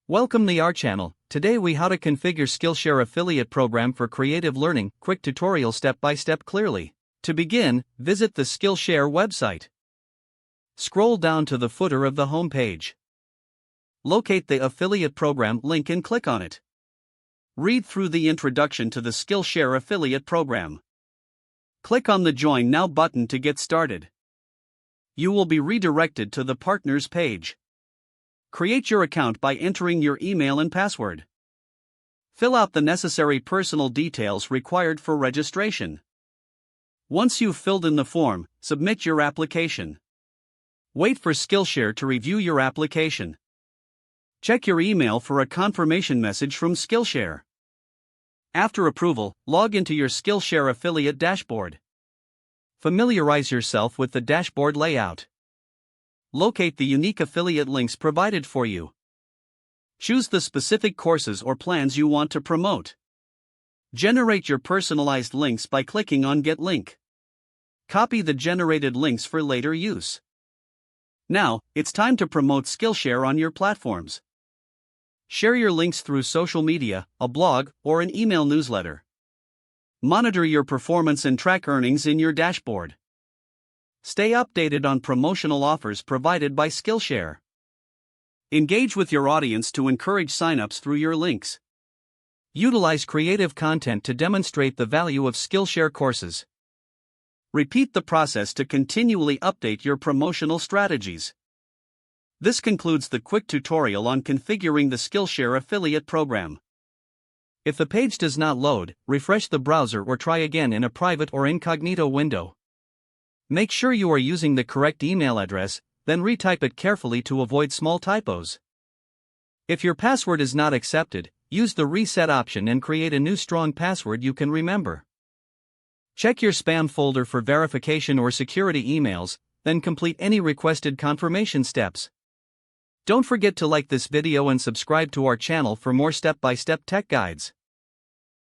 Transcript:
Welcome to our channel. Today we how to configure Skillshare affiliate program for creative learning, quick tutorial step by step clearly. To begin, visit the Skillshare website. Scroll down to the footer of the home page. Locate the affiliate program link and click on it. Read through the introduction to the Skillshare affiliate program. Click on the Join Now button to get started. You will be redirected to the Partners page. Create your account by entering your email and password. Fill out the necessary personal details required for registration. Once you've filled in the form, submit your application. Wait for Skillshare to review your application. Check your email for a confirmation message from Skillshare. After approval, log into your Skillshare affiliate dashboard. Familiarize yourself with the dashboard layout. Locate the unique affiliate links provided for you. Choose the specific courses or plans you want to promote. Generate your personalized links by clicking on Get Link. Copy the generated links for later use. Now, it's time to promote Skillshare on your platforms. Share your links through social media, a blog, or an email newsletter. Monitor your performance and track earnings in your dashboard. Stay updated on promotional offers provided by Skillshare. Engage with your audience to encourage signups through your links. Utilize creative content to demonstrate the value of Skillshare courses. Repeat the process to continually update your promotional strategies. This concludes the quick tutorial on configuring the Skillshare affiliate program. If the page does not load, refresh the browser or try again in a private or incognito window. Make sure you are using the correct email address, then retype it carefully to avoid small typos. If your password is not accepted, use the reset option and create a new strong password you can remember. Check your spam folder for verification or security emails, then complete any requested confirmation steps. Don't forget to like this video and subscribe to our channel for more step-by-step tech guides.